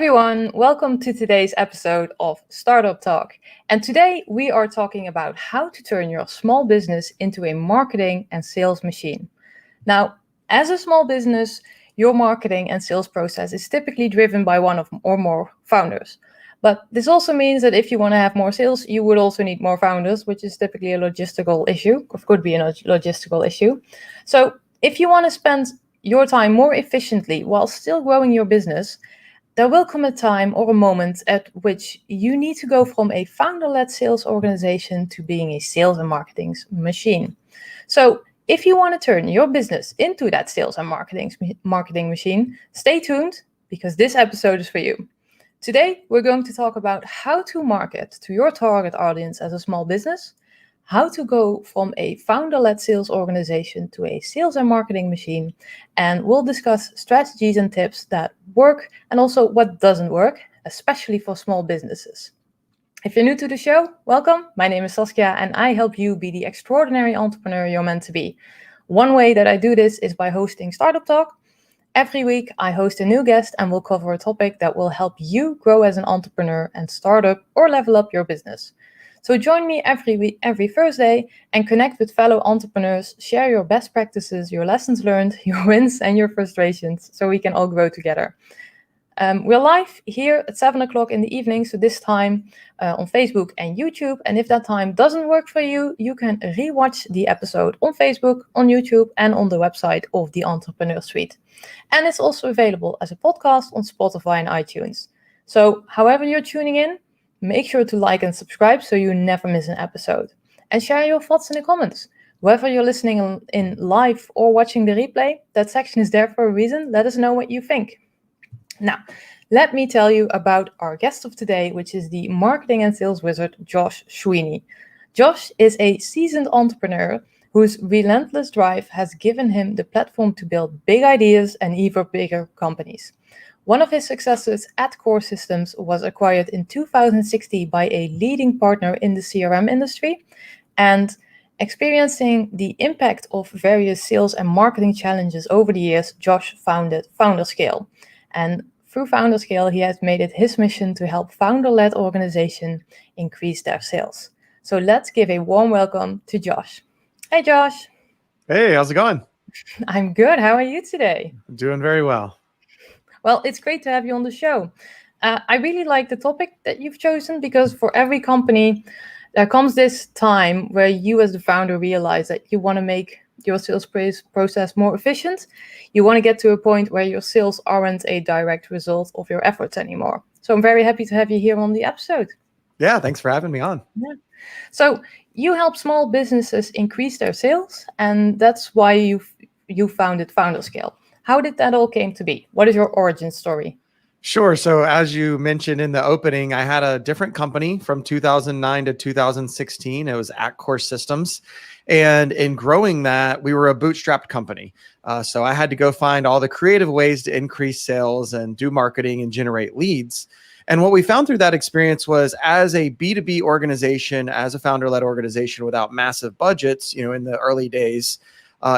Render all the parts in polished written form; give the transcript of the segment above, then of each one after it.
everyone, welcome to today's episode of Startup Talk. And today we are talking about how to turn your small business into a marketing and sales machine. Now, as a small business, your marketing and sales process is typically driven by one of or more founders. But this also means that if you want to have more sales, you would also need more founders, which is typically a logistical issue, or could be a logistical issue. So if you want to spend your time more efficiently while still growing your business, there will come a time or a moment at which you need to go from a founder-led sales organization to being a sales and marketing machine. So if you want to turn your business into that sales and marketing machine, stay tuned because this episode is for you. Today, we're going to talk about how to market to your target audience as a small business, how to go from a founder-led sales organization to a sales and marketing machine, and we'll discuss strategies and tips that work and also what doesn't work, especially for small businesses. If you're new to the show, welcome. My name is Saskia and I help you be the extraordinary entrepreneur you're meant to be. One way that I do this is by hosting Startup Talk. Every week, I host a new guest and we'll cover a topic that will help you grow as an entrepreneur and start up or level up your business. So join me every Thursday and connect with fellow entrepreneurs, share your best practices, your lessons learned, your wins and your frustrations, so we can all grow together. We're live here at 7 o'clock in the evening, so this time on Facebook and YouTube. And if that time doesn't work for you, you can rewatch the episode on Facebook, on YouTube, and on the website of the Entrepreneur Suite. And it's also available as a podcast on Spotify and iTunes. So however you're tuning in, make sure to like and subscribe so you never miss an episode. And share your thoughts in the comments. Whether you're listening in live or watching the replay, that section is there for a reason. Let us know what you think. Now, let me tell you about our guest of today, which is the marketing and sales wizard, Josh Sweeney. Josh is a seasoned entrepreneur whose relentless drive has given him the platform to build big ideas and even bigger companies. One of his successes at Core Systems was acquired in 2016 by a leading partner in the CRM industry, and experiencing the impact of various sales and marketing challenges over the years, Josh founded FounderScale. And through FounderScale, he has made it his mission to help founder-led organizations increase their sales. So let's give a warm welcome to Josh. Hey, Josh. Hey, how's it going? I'm good. How are you today? I'm doing very well. Well, it's great to have you on the show. I really like the topic that you've chosen because for every company, there comes this time where you as the founder realize that you want to make your sales process more efficient. You want to get to a point where your sales aren't a direct result of your efforts anymore. So I'm very happy to have you here on the episode. Yeah, thanks for having me on. Yeah. So you help small businesses increase their sales, and that's why you founded FounderScale. How did that all came to be? What is your origin story? Sure. So as you mentioned in the opening, I had a different company from 2009 to 2016. It was at Core Systems. And in growing that, we were a bootstrapped company. So I had to go find all the creative ways to increase sales and do marketing and generate leads. And what we found through that experience was as a B2B organization, as a founder-led organization without massive budgets, in the early days,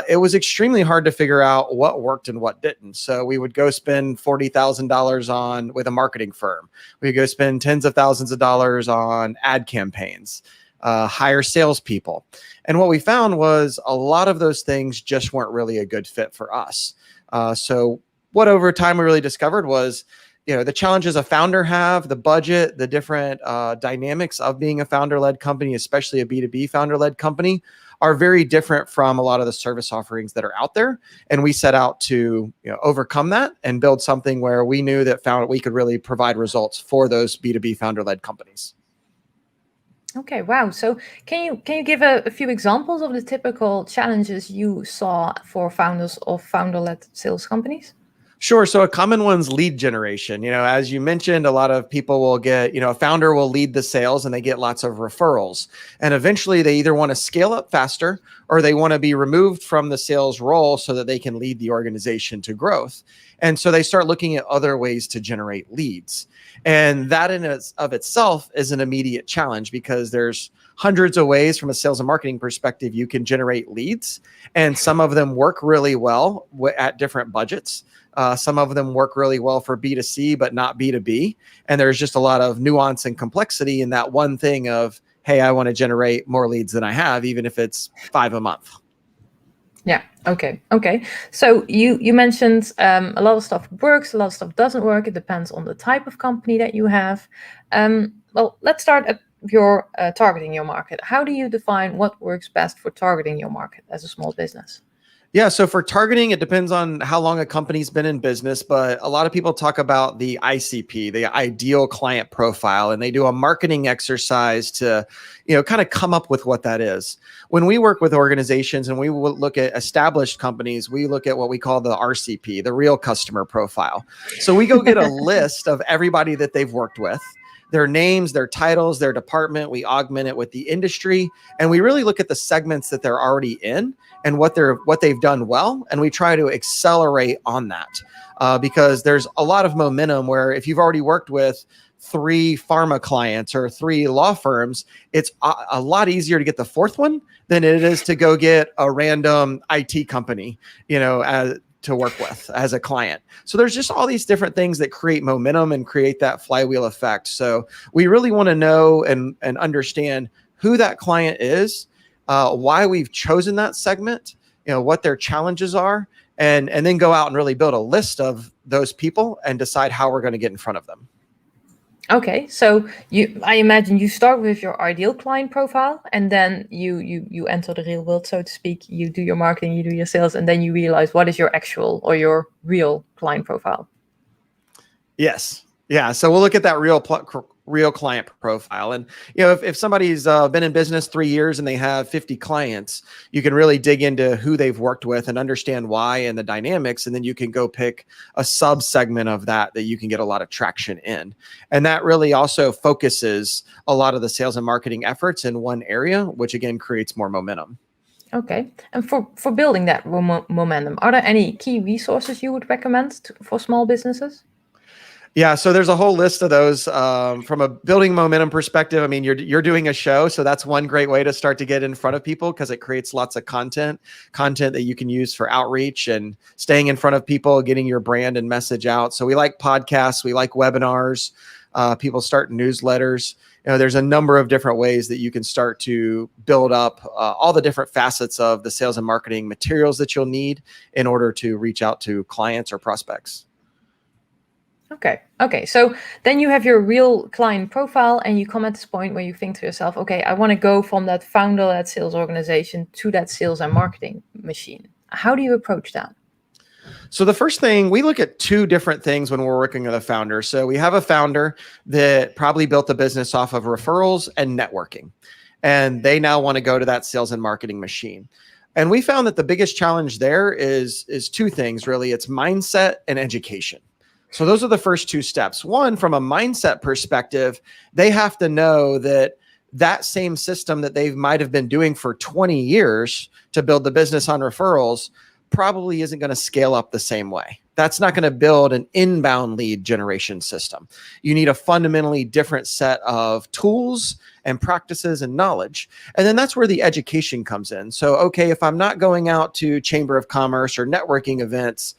it was extremely hard to figure out what worked and what didn't. So we would go spend $40,000 with a marketing firm. We would go spend tens of thousands of dollars on ad campaigns, hire salespeople. And what we found was a lot of those things just weren't really a good fit for us. So what over time we really discovered was, the challenges a founder have, the budget, the different dynamics of being a founder-led company, especially a B2B founder-led company, are very different from a lot of the service offerings that are out there. And we set out to overcome that and build something where we knew that we could really provide results for those B2B founder-led companies. Okay, wow. So can you give a few examples of the typical challenges you saw for founders of founder-led sales companies? Sure. So a common one's lead generation. As you mentioned, a lot of people will get, a founder will lead the sales and they get lots of referrals. And eventually they either want to scale up faster or they want to be removed from the sales role so that they can lead the organization to growth. And so they start looking at other ways to generate leads. And that in of itself is an immediate challenge because there's hundreds of ways from a sales and marketing perspective you can generate leads. And some of them work really well at different budgets. Some of them work really well for B2C, but not B2B. And there's just a lot of nuance and complexity in that one thing of, hey, I want to generate more leads than I have, even if it's 5 a month. Yeah. Okay. So you mentioned a lot of stuff works, a lot of stuff doesn't work. It depends on the type of company that you have. Well, let's start at your targeting your market. How do you define what works best for targeting your market as a small business? Yeah, so for targeting, it depends on how long a company's been in business, but a lot of people talk about the ICP, the ideal client profile, and they do a marketing exercise to, kind of come up with what that is. When we work with organizations and we look at established companies, we look at what we call the RCP, the real customer profile. So we go get a list of everybody that they've worked with, their names, their titles, their department. We augment it with the industry, and we really look at the segments that they're already in and what they've done well, and we try to accelerate on that because there's a lot of momentum where if you've already worked with 3 pharma clients or 3 law firms, it's a lot easier to get the 4th one than it is to go get a random IT company, to work with as a client. So there's just all these different things that create momentum and create that flywheel effect. So we really want to know and understand who that client is, why we've chosen that segment, what their challenges are, and then go out and really build a list of those people and decide how we're going to get in front of them. Okay, so I imagine you start with your ideal client profile, and then you enter the real world, so to speak. You do your marketing, you do your sales, and then you realize what is your actual or your real client profile. Yes. Yeah. So we'll look at that real client profile. And, if somebody's been in business 3 years and they have 50 clients, you can really dig into who they've worked with and understand why and the dynamics. And then you can go pick a sub segment of that you can get a lot of traction in. And that really also focuses a lot of the sales and marketing efforts in one area, which again creates more momentum. Okay. And for building that momentum, are there any key resources you would recommend for small businesses? Yeah, so there's a whole list of those from a building momentum perspective. I mean, you're doing a show, so that's one great way to start to get in front of people because it creates lots of content that you can use for outreach and staying in front of people, getting your brand and message out. So we like podcasts, we like webinars, people start newsletters. There's a number of different ways that you can start to build up all the different facets of the sales and marketing materials that you'll need in order to reach out to clients or prospects. Okay. So then you have your real client profile and you come at this point where you think to yourself, okay, I want to go from that founder-led sales organization to that sales and marketing machine. How do you approach that? So the first thing, we look at 2 different things when we're working with a founder. So we have a founder that probably built the business off of referrals and networking, and they now want to go to that sales and marketing machine. And we found that the biggest challenge there is 2 things, really. It's mindset and education. So those are the first 2 steps. One, from a mindset perspective, they have to know that same system that they might have been doing for 20 years to build the business on referrals probably isn't going to scale up the same way. That's not going to build an inbound lead generation system. You need a fundamentally different set of tools and practices and knowledge. And then that's where the education comes in. So, okay, if I'm not going out to Chamber of Commerce or networking events,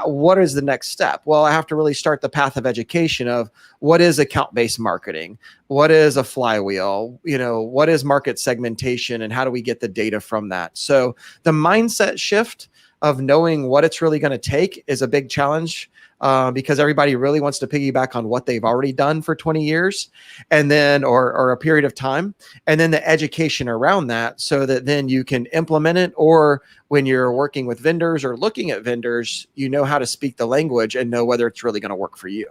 what is the next step? Well, I have to really start the path of education of what is account-based marketing? What is a flywheel? What is market segmentation and how do we get the data from that? So the mindset shift of knowing what it's really going to take is a big challenge because everybody really wants to piggyback on what they've already done for 20 years and then, or a period of time. And then the education around that so that then you can implement it, or when you're working with vendors or looking at vendors, you know how to speak the language and know whether it's really going to work for you.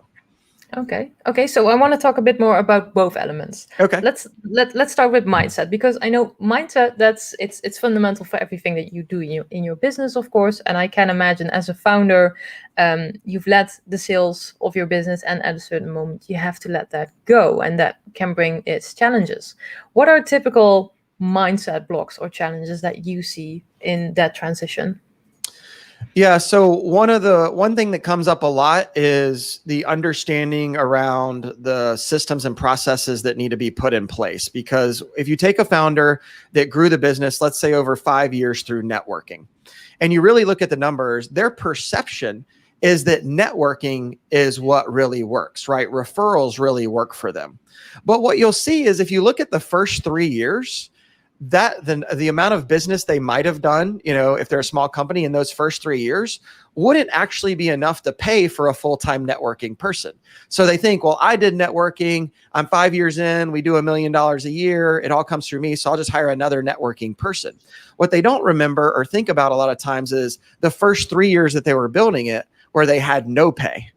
Okay. So I want to talk a bit more about both elements. Okay. Let's start with mindset, because I know mindset, it's fundamental for everything that you do in your business, of course. And I can imagine as a founder, you've led the sales of your business, and at a certain moment you have to let that go, and that can bring its challenges. What are typical mindset blocks or challenges that you see in that transition? Yeah. So one thing that comes up a lot is the understanding around the systems and processes that need to be put in place. Because if you take a founder that grew the business, let's say over 5 years through networking, and you really look at the numbers, their perception is that networking is what really works, right? Referrals really work for them. But what you'll see is if you look at the first 3 years, that the amount of business they might have done, if they're a small company in those first 3 years, wouldn't actually be enough to pay for a full-time networking person. So they think, well, I did networking. I'm 5 years in. We do $1 million a year. It all comes through me. So I'll just hire another networking person. What they don't remember or think about a lot of times is the first 3 years that they were building it where they had no pay.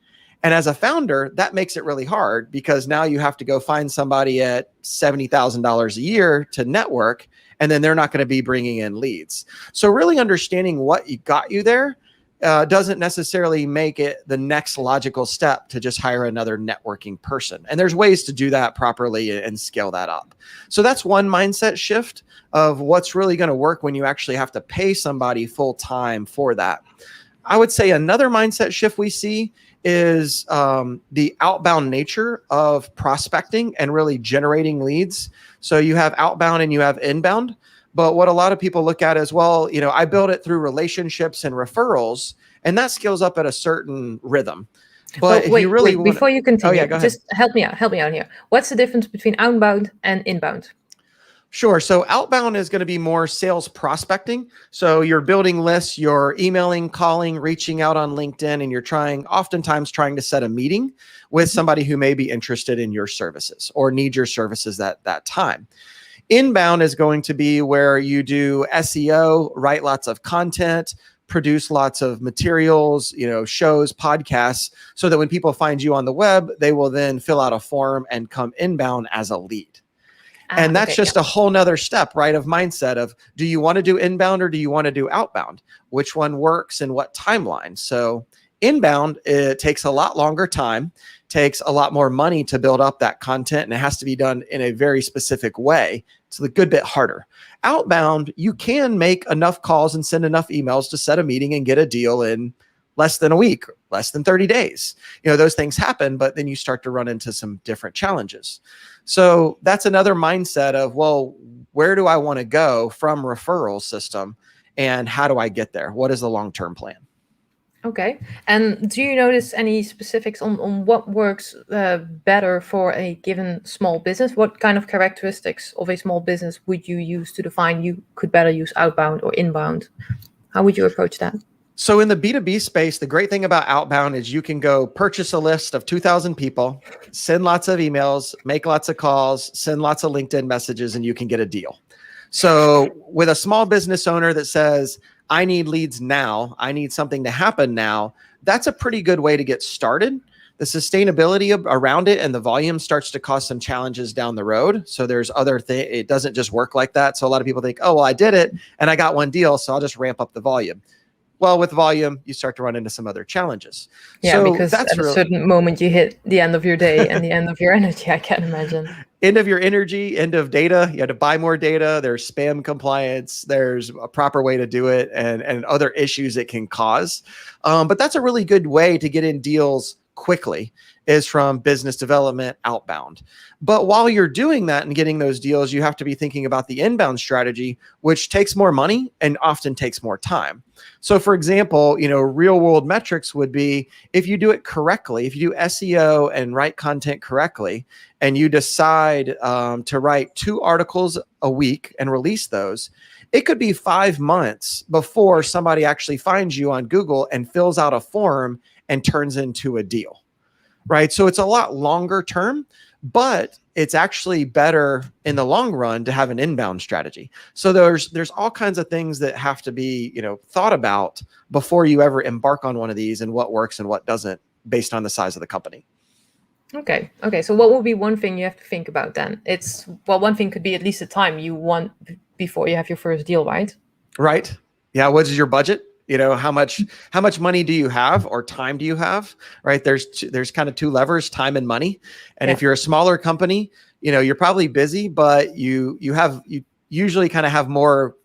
And as a founder, that makes it really hard because now you have to go find somebody at $70,000 a year to network, and then they're not going to be bringing in leads. So really understanding what got you there doesn't necessarily make it the next logical step to just hire another networking person. And there's ways to do that properly and scale that up. So that's one mindset shift of what's really going to work when you actually have to pay somebody full time for that. I would say another mindset shift we see is the outbound nature of prospecting and really generating leads. So you have outbound and you have inbound. But what a lot of people look at as well, I build it through relationships and referrals, and that scales up at a certain rhythm. But wait, if you really wait, before you continue, go ahead. Just help me out here. What's the difference between outbound and inbound? Sure. So outbound is going to be more sales prospecting. So you're building lists, you're emailing, calling, reaching out on LinkedIn, and you're oftentimes trying to set a meeting with somebody who may be interested in your services or need your services at that time. Inbound is going to be where you do SEO, write lots of content, produce lots of materials, shows, podcasts, so that when people find you on the web, they will then fill out a form and come inbound as a lead. And that's just a whole nother step, right, of mindset of, do you want to do inbound or do you want to do outbound? Which one works and what timeline? So inbound, it takes a lot longer time, takes a lot more money to build up that content, and it has to be done in a very specific way. It's a good bit harder. Outbound, you can make enough calls and send enough emails to set a meeting and get a deal in less than a week, less than 30 days. Those things happen, but then you start to run into some different challenges. So that's another mindset of, well, where do I want to go from referral system and how do I get there? What is the long-term plan? Okay. And do you notice any specifics on what works better for a given small business? What kind of characteristics of a small business would you use to define you could better use outbound or inbound? How would you approach that? So in the B2B space, the great thing about outbound is you can go purchase a list of 2,000 people, send lots of emails, make lots of calls, send lots of LinkedIn messages, and you can get a deal. So with a small business owner that says, I need leads now, I need something to happen now, that's a pretty good way to get started. The sustainability around it and the volume starts to cause some challenges down the road. So there's other things, it doesn't just work like that. So a lot of people think, oh, well, I did it and I got one deal, so I'll just ramp up the volume. Well, with volume, you start to run into some other challenges. Yeah, so because at a certain moment you hit the end of your day and the end of your energy, I can imagine. End of your energy, end of data. You had to buy more data. There's spam compliance. There's a proper way to do it and other issues it can cause. But that's a really good way to get in deals quickly, is from business development outbound. But while you're doing that and getting those deals, you have to be thinking about the inbound strategy, which takes more money and often takes more time. So for example, real world metrics would be, if you do it correctly, if you do SEO and write content correctly, and you decide to write 2 articles a week and release those, it could be 5 months before somebody actually finds you on Google and fills out a form and turns into a deal, right? So it's a lot longer term, but it's actually better in the long run to have an inbound strategy. So there's all kinds of things that have to be, thought about before you ever embark on one of these, and what works and what doesn't based on the size of the company. Okay. So what would be one thing you have to think about then? One thing could be at least the time you want before you have your first deal, right? Right. Yeah. What is your budget? How much money do you have, or time do you have, right? There's kind of 2 levers, time and money. And if you're a smaller company, you're probably busy, but you usually kind of have more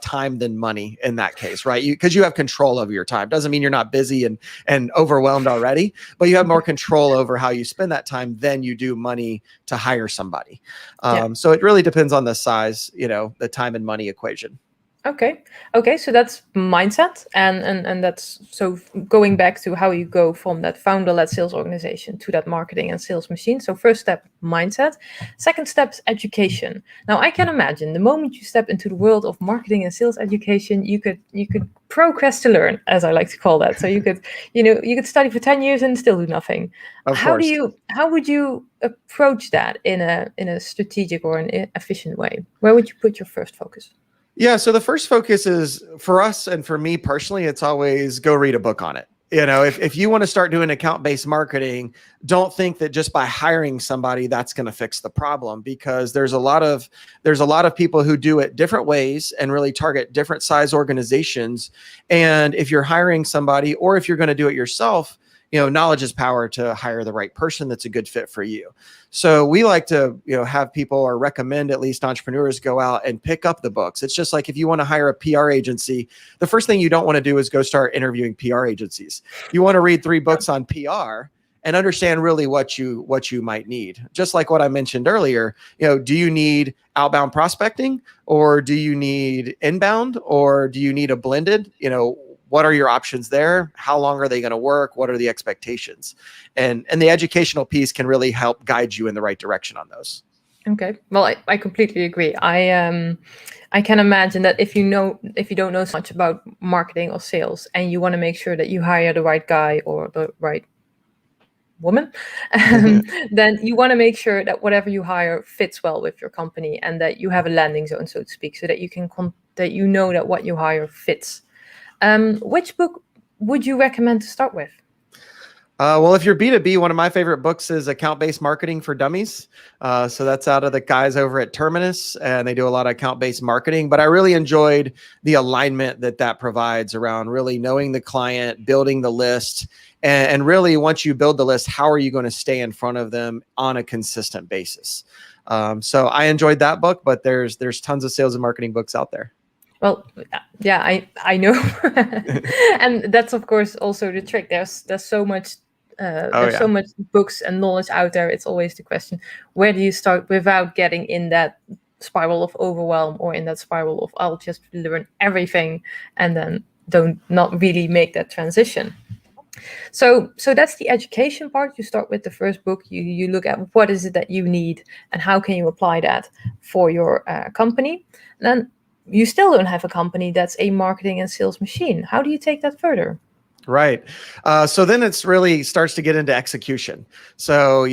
time than money in that case, right? Because you have control over your time. Doesn't mean you're not busy and overwhelmed already, but you have more control over how you spend that time than you do money to hire somebody. So it really depends on the size, the time and money equation. Okay. Okay. So that's mindset, and that's so going back to how you go from that founder-led sales organization to that marketing and sales machine. So first step, mindset. Second step is education. Now I can imagine the moment you step into the world of marketing and sales education, you could progress to learn, as I like to call that. So you could study for 10 years and still do nothing. Of course. How would you approach that in a strategic or an efficient way? Where would you put your first focus? Yeah. So the first focus is for us and for me personally, it's always go read a book on it. If you want to start doing account-based marketing, don't think that just by hiring somebody that's going to fix the problem, because there's a lot of people who do it different ways and really target different size organizations. And if you're hiring somebody, or if you're going to do it yourself, knowledge is power to hire the right person that's a good fit for you. So we like to, have people, or recommend at least entrepreneurs, go out and pick up the books. It's just like if you want to hire a PR agency, the first thing you don't want to do is go start interviewing PR agencies. You want to read 3 books on PR and understand really what you might need. Just like what I mentioned earlier, do you need outbound prospecting, or do you need inbound, or do you need a blended? What are your options there? How long are they going to work? What are the expectations? And the educational piece can really help guide you in the right direction on those. Okay. Well, I completely agree. I can imagine that if you don't know so much about marketing or sales, and you want to make sure that you hire the right guy or the right woman, then you want to make sure that whatever you hire fits well with your company, and that you have a landing zone, so to speak, so that you can that you know that what you hire fits. Which book would you recommend to start with? Well, if you're B2B, one of my favorite books is Account-Based Marketing for Dummies. So that's out of the guys over at Terminus, and they do a lot of account-based marketing. But I really enjoyed the alignment that provides around really knowing the client, building the list, and really once you build the list, how are you going to stay in front of them on a consistent basis? So I enjoyed that book, but there's tons of sales and marketing books out there. Well, yeah, I know, and that's of course also the trick. There's so much. There's so much books and knowledge out there. It's always the question, where do you start without getting in that spiral of overwhelm, or in that spiral of I'll just learn everything and then not really make that transition. So that's the education part. You start with the first book. You look at what is it that you need and how can you apply that for your company. And then you still don't have a company that's a marketing and sales machine. How do you take that further? Right. So then it's really starts to get into execution. So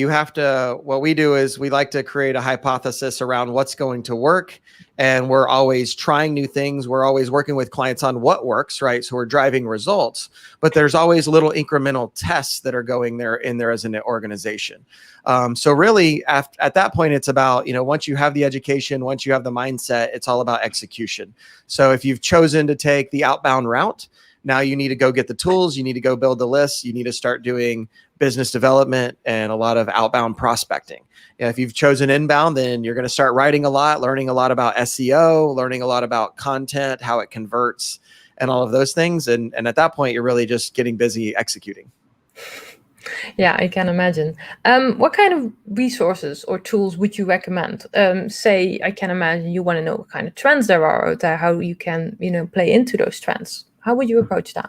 what we do is we like to create a hypothesis around what's going to work. And we're always trying new things. We're always working with clients on what works, right? So we're driving results, but there's always little incremental tests that are going in there as an organization. So really at that point, it's about, once you have the education, once you have the mindset, it's all about execution. So if you've chosen to take the outbound route, now you need to go get the tools. You need to go build the lists. You need to start doing business development and a lot of outbound prospecting. If you've chosen inbound, then you're going to start writing a lot, learning a lot about SEO, learning a lot about content, how it converts, and all of those things. And at that point, you're really just getting busy executing. Yeah, I can imagine. What kind of resources or tools would you recommend? Say, I can imagine you want to know what kind of trends there are out there, how you can, play into those trends. How would you approach that?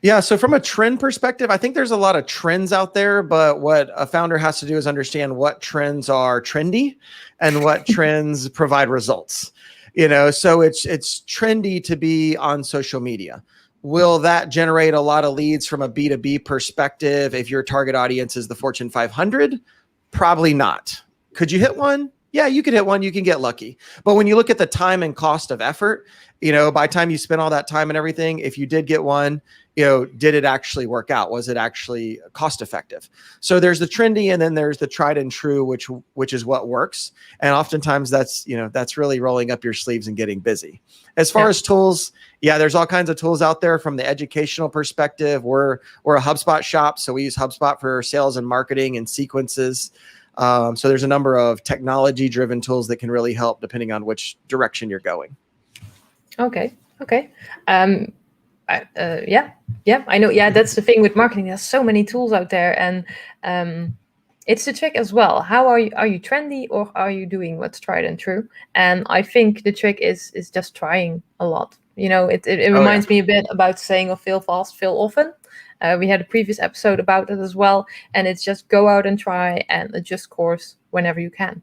Yeah. So from a trend perspective, I think there's a lot of trends out there, but what a founder has to do is understand what trends are trendy and what trends provide results. So it's trendy to be on social media. Will that generate a lot of leads from a B2B perspective if your target audience is the Fortune 500? Probably not. Could you hit one? Yeah, you could hit one. You can get lucky. But when you look at the time and cost of effort, by the time you spend all that time and everything, if you did get one, did it actually work out? Was it actually cost effective? So there's the trendy, and then there's the tried and true, which is what works. And oftentimes that's really rolling up your sleeves and getting busy. As far as tools, there's all kinds of tools out there from the educational perspective. We're a HubSpot shop, so we use HubSpot for sales and marketing and sequences. So there's a number of technology-driven tools that can really help depending on which direction you're going. Okay. I know. Yeah, that's the thing with marketing. There's so many tools out there, and It's the trick as well. How are you trendy, or are you doing what's tried and true? And I think the trick is just trying a lot. It Oh yeah. reminds me a bit about saying of fail fast, fail often. We had a previous episode about it as well, and it's just go out and try and adjust course whenever you can.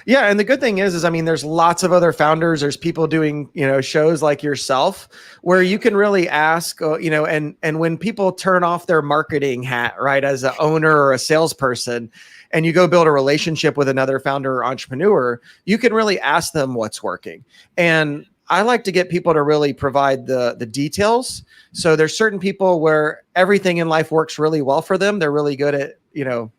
Yeah, and the good thing is I mean, there's lots of other founders. There's people doing, shows like yourself where you can really ask, and when people turn off their marketing hat, right, as an owner or a salesperson, and you go build a relationship with another founder or entrepreneur, you can really ask them what's working. And I like to get people to really provide the details. So there's certain people where everything in life works really well for them. They're really good at,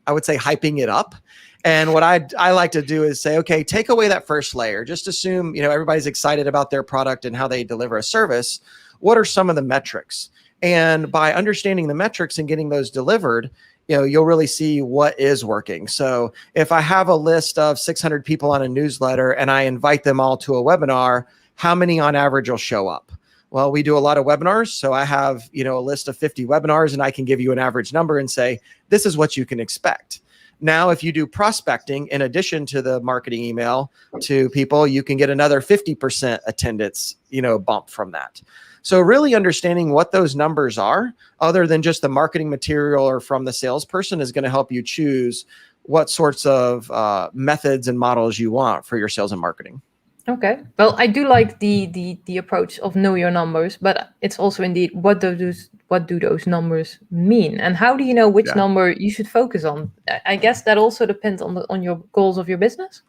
I would say hyping it up. And what I like to do is say, okay, take away that first layer. Just assume, everybody's excited about their product and how they deliver a service. What are some of the metrics? And by understanding the metrics and getting those delivered, you'll really see what is working. So if I have a list of 600 people on a newsletter and I invite them all to a webinar, how many on average will show up? Well, we do a lot of webinars. So I have, a list of 50 webinars, and I can give you an average number and say, this is what you can expect. Now, if you do prospecting, in addition to the marketing email to people, you can get another 50% attendance, bump from that. So really understanding what those numbers are, other than just the marketing material or from the salesperson, is going to help you choose what sorts of methods and models you want for your sales and marketing. Okay. Well, I do like the approach of know your numbers, but it's also indeed what do those numbers mean, and how do you know which Yeah. number you should focus on? I guess that also depends on your goals of your business.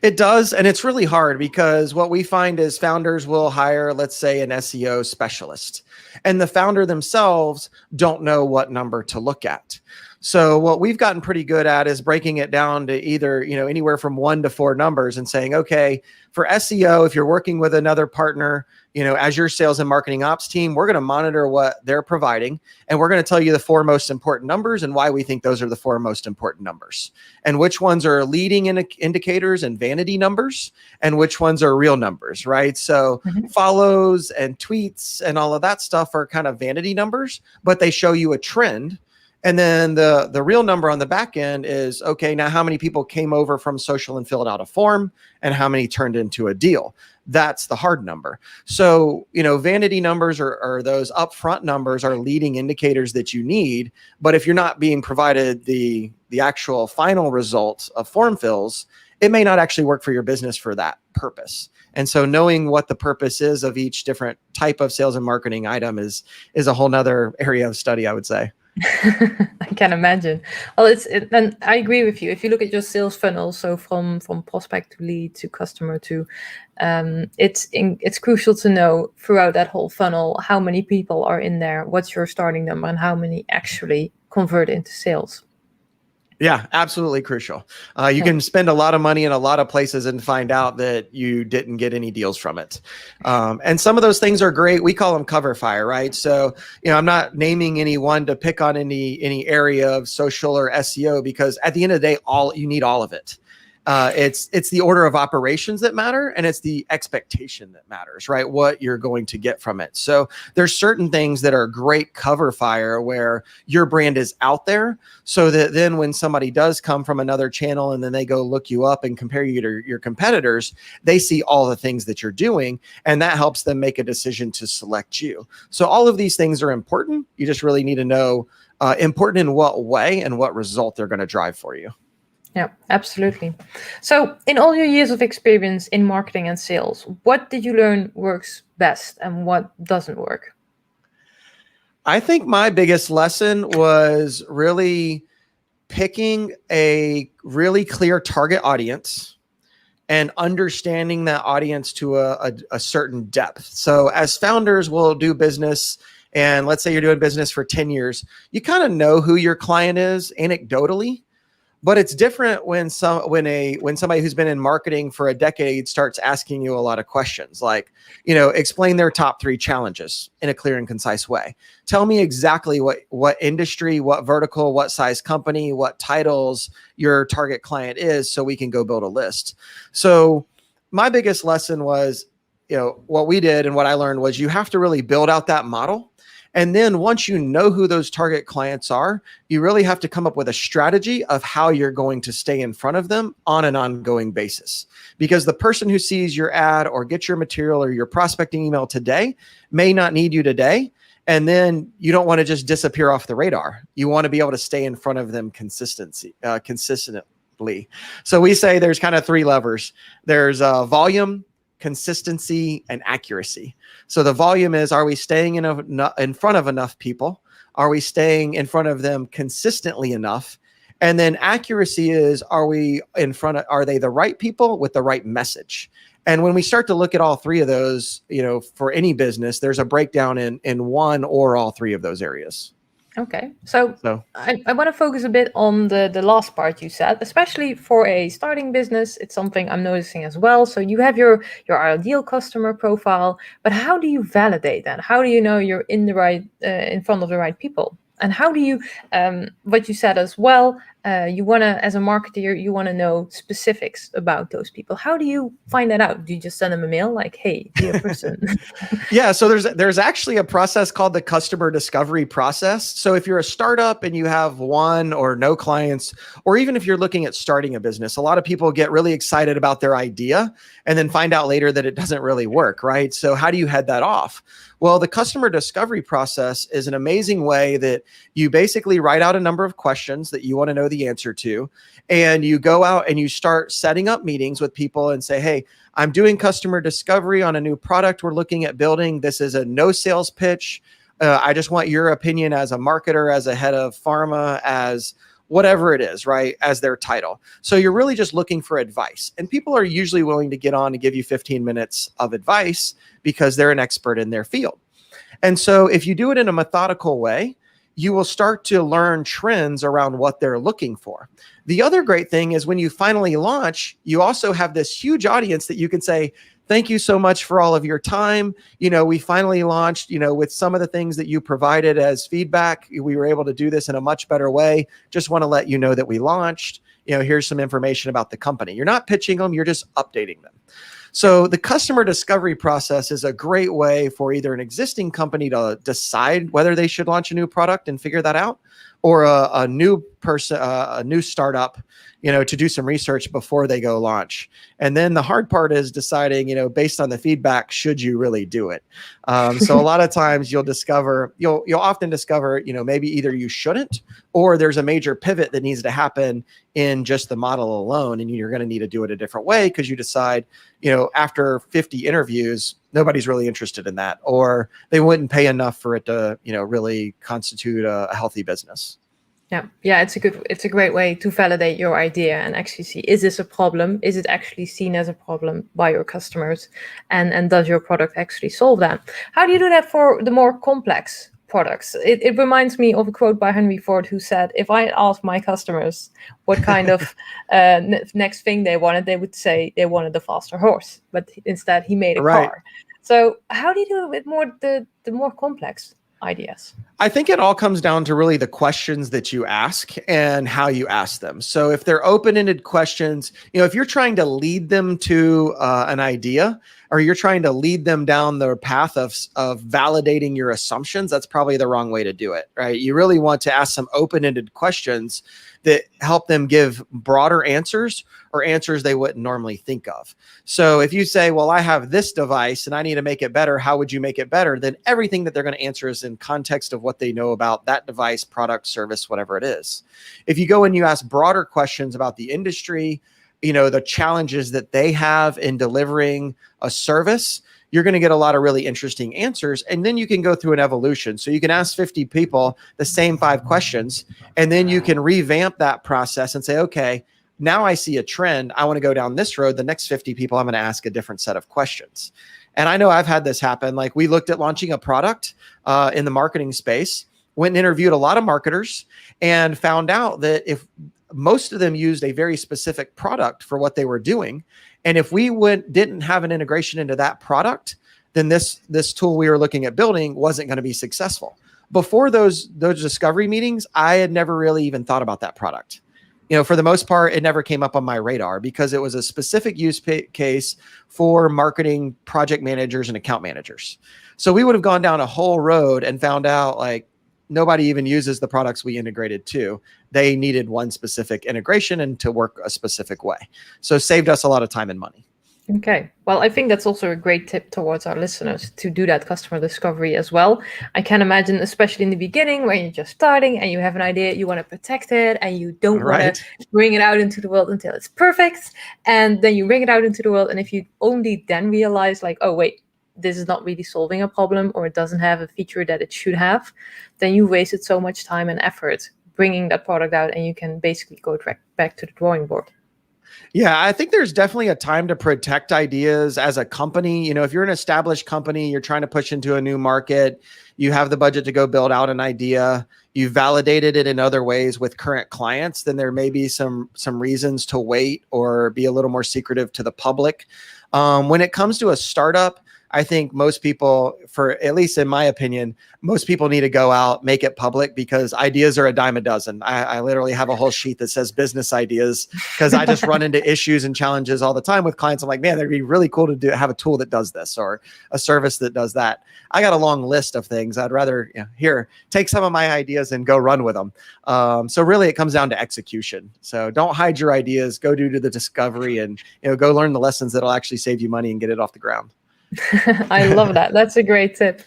It does. And it's really hard because what we find is founders will hire, let's say, an SEO specialist, and the founder themselves don't know what number to look at. So what we've gotten pretty good at is breaking it down to either, anywhere from 1 to 4 numbers and saying, okay, for SEO, if you're working with another partner, as your sales and marketing ops team, we're going to monitor what they're providing. And we're going to tell you the 4 most important numbers and why we think those are the 4 most important numbers, and which ones are leading indicators and vanity numbers, and which ones are real numbers, right? So follows and tweets and all of that stuff are kind of vanity numbers, but they show you a trend. And then the real number on the back end is, okay, now how many people came over from social and filled out a form, and how many turned into a deal? That's the hard number. So, vanity numbers or those upfront numbers are leading indicators that you need. But if you're not being provided the actual final results of form fills, it may not actually work for your business for that purpose. And so knowing what the purpose is of each different type of sales and marketing item is a whole nother area of study, I would say. I can imagine. Well, and I agree with you. If you look at your sales funnel, so from prospect to lead to customer to, it's crucial to know throughout that whole funnel how many people are in there, what's your starting number, and how many actually convert into sales. Yeah, absolutely crucial. You can spend a lot of money in a lot of places and find out that you didn't get any deals from it. And some of those things are great. We call them cover fire, right? So, I'm not naming any one to pick on any area of social or SEO, because at the end of the day, you need all of it. It's the order of operations that matter, and it's the expectation that matters, right? What you're going to get from it. So there's certain things that are great cover fire where your brand is out there, so that then when somebody does come from another channel and then they go look you up and compare you to your competitors, they see all the things that you're doing, and that helps them make a decision to select you. So all of these things are important. You just really need to know important in what way and what result they're going to drive for you. Yeah, absolutely. So in all your years of experience in marketing and sales, what did you learn works best and what doesn't work? I think my biggest lesson was really picking a really clear target audience and understanding that audience to a certain depth. So as founders, we'll do business, and let's say you're doing business for 10 years, you kind of know who your client is anecdotally. But it's different when somebody who's been in marketing for a decade starts asking you a lot of questions, like, explain their top 3 challenges in a clear and concise way. Tell me exactly what industry, what vertical, what size company, what titles your target client is, so we can go build a list. So my biggest lesson was, what we did and what I learned was you have to really build out that model. And then once you know who those target clients are, you really have to come up with a strategy of how you're going to stay in front of them on an ongoing basis. Because the person who sees your ad or gets your material or your prospecting email today may not need you today. And then you don't want to just disappear off the radar. You want to be able to stay in front of them consistently. So we say there's kind of three levers. There's volume, consistency, and accuracy. So the volume is, are we staying in front of enough people? Are we staying in front of them consistently enough? And then accuracy is, are they the right people with the right message? And when we start to look at all three of those, for any business, there's a breakdown in one or all three of those areas. Okay, so I want to focus a bit on the last part you said, especially for a starting business. It's something I'm noticing as well. So you have your ideal customer profile, but how do you validate that? How do you know you're in front of the right people? And how do you, what you said as well, you want to, as a marketer, you want to know specifics about those people. How do you find that out? Do you just send them a mail like, hey, dear person? Yeah, so there's actually a process called the customer discovery process. So if you're a startup and you have one or no clients, or even if you're looking at starting a business, a lot of people get really excited about their idea and then find out later that it doesn't really work, right? So how do you head that off? Well, the customer discovery process is an amazing way that you basically write out a number of questions that you want to know the answer to, and you go out and you start setting up meetings with people and say, hey, I'm doing customer discovery on a new product we're looking at building. This is a no sales pitch. I just want your opinion as a marketer, as a head of pharma, as whatever it is, right, as their title. So you're really just looking for advice. And people are usually willing to get on and give you 15 minutes of advice because they're an expert in their field. And so if you do it in a methodical way, you will start to learn trends around what they're looking for. The other great thing is when you finally launch, you also have this huge audience that you can say, thank you so much for all of your time. We finally launched, with some of the things that you provided as feedback, we were able to do this in a much better way. Just want to let you know that we launched, here's some information about the company. You're not pitching them, you're just updating them. So the customer discovery process is a great way for either an existing company to decide whether they should launch a new product and figure that out, or a new person, a new startup, to do some research before they go launch. And then the hard part is deciding, based on the feedback, should you really do it? So a lot of times you'll often discover, maybe either you shouldn't, or there's a major pivot that needs to happen in just the model alone. And you're going to need to do it a different way because you decide, after 50 interviews, nobody's really interested in that, or they wouldn't pay enough for it to, really constitute a healthy business. Yeah, it's a great way to validate your idea and actually see, is this a problem? Is it actually seen as a problem by your customers? And does your product actually solve that? How do you do that for the more complex products? It reminds me of a quote by Henry Ford, who said, if I asked my customers what kind of next thing they wanted, they would say they wanted a faster horse, but instead he made a car. So how do you do it with the more complex ideas? I think it all comes down to really the questions that you ask and how you ask them. So if they're open-ended questions, if you're trying to lead them to an idea, or you're trying to lead them down the path of validating your assumptions, that's probably the wrong way to do it, right? You really want to ask some open-ended questions that help them give broader answers, or answers they wouldn't normally think of. So if you say, well, I have this device and I need to make it better, how would you make it better? Then everything that they're going to answer is in context of what they know about that device, product, service, whatever it is. If you go and you ask broader questions about the industry, the challenges that they have in delivering a service, you're going to get a lot of really interesting answers. And then you can go through an evolution. So you can ask 50 people the same 5 questions, and then you can revamp that process and say, okay, now I see a trend. I want to go down this road. The next 50 people, I'm going to ask a different set of questions. And I know I've had this happen. Like, we looked at launching a product in the marketing space, went and interviewed a lot of marketers, and found out that if most of them used a very specific product for what they were doing, and if we didn't have an integration into that product, then this tool we were looking at building wasn't going to be successful. Before those discovery meetings, I had never really even thought about that product. for the most part, it never came up on my radar because it was a specific use case for marketing project managers and account managers. So we would have gone down a whole road and found out like nobody even uses the products we integrated to. They needed one specific integration and to work a specific way. So it saved us a lot of time and money. Okay. Well, I think that's also a great tip towards our listeners to do that customer discovery as well. I can imagine, especially in the beginning when you're just starting and you have an idea, you want to protect it and you don't want to bring it out into the world until it's perfect. And then you bring it out into the world. And if you only then realize like, oh, wait, this is not really solving a problem or it doesn't have a feature that it should have, then you wasted so much time and effort bringing that product out and you can basically go back to the drawing board. Yeah, I think there's definitely a time to protect ideas as a company. If you're an established company, you're trying to push into a new market, you have the budget to go build out an idea, you validated it in other ways with current clients, then there may be some reasons to wait or be a little more secretive to the public. When it comes to a startup, I think most people, for at least in my opinion, most people need to go out, make it public because ideas are a dime a dozen. I literally have a whole sheet that says business ideas because I just run into issues and challenges all the time with clients. I'm like, man, that'd be really cool to have a tool that does this or a service that does that. I got a long list of things. I'd rather here, take some of my ideas and go run with them. So really it comes down to execution. So don't hide your ideas, go do the discovery and go learn the lessons that'll actually save you money and get it off the ground. I love that. That's a great tip.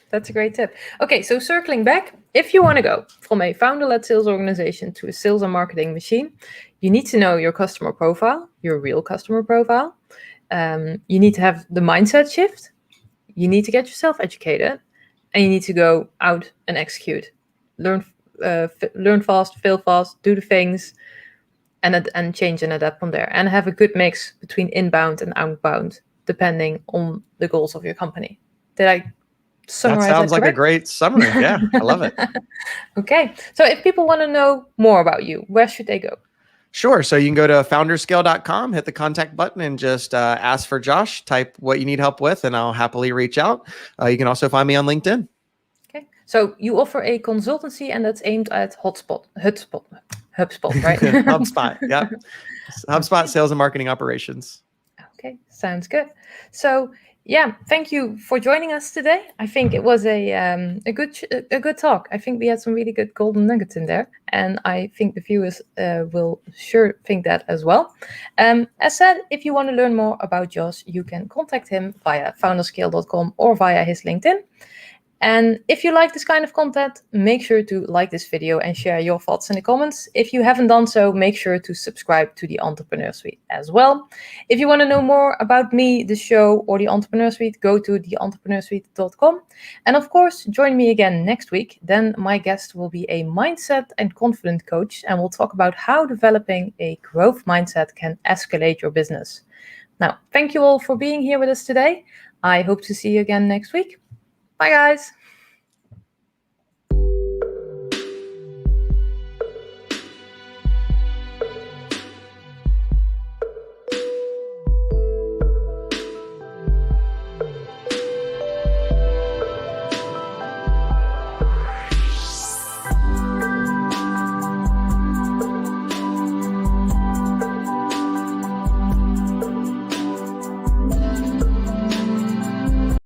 Okay, so circling back, if you want to go from a founder-led sales organization to a sales and marketing machine, you need to know your customer profile, your real customer profile. You need to have the mindset shift. You need to get yourself educated, and you need to go out and execute. Learn fast, fail fast, do the things, and change and adapt from there. And have a good mix between inbound and outbound, depending on the goals of your company. Did I summarize that? Sounds like a great summary. Yeah, I love it. Okay. So if people want to know more about you, where should they go? Sure. So you can go to FounderScale.com, hit the contact button and just ask for Josh, type what you need help with, and I'll happily reach out. You can also find me on LinkedIn. Okay. So you offer a consultancy and that's aimed at HubSpot, right? HubSpot. Yeah. HubSpot sales and marketing operations. Okay, sounds good. So yeah, thank you for joining us today. I think it was a good talk. I think we had some really good golden nuggets in there, and I think the viewers will sure think that as well. As said, if you want to learn more about Josh, you can contact him via FounderScale.com or via his LinkedIn. And if you like this kind of content, make sure to like this video and share your thoughts in the comments. If you haven't done so, make sure to subscribe to the Entrepreneur Suite as well. If you want to know more about me, the show, or the Entrepreneur Suite, go to theentrepreneursuite.com. And of course, join me again next week. Then my guest will be a mindset and confidence coach, and we'll talk about how developing a growth mindset can escalate your business. Now, thank you all for being here with us today. I hope to see you again next week. Bye, guys.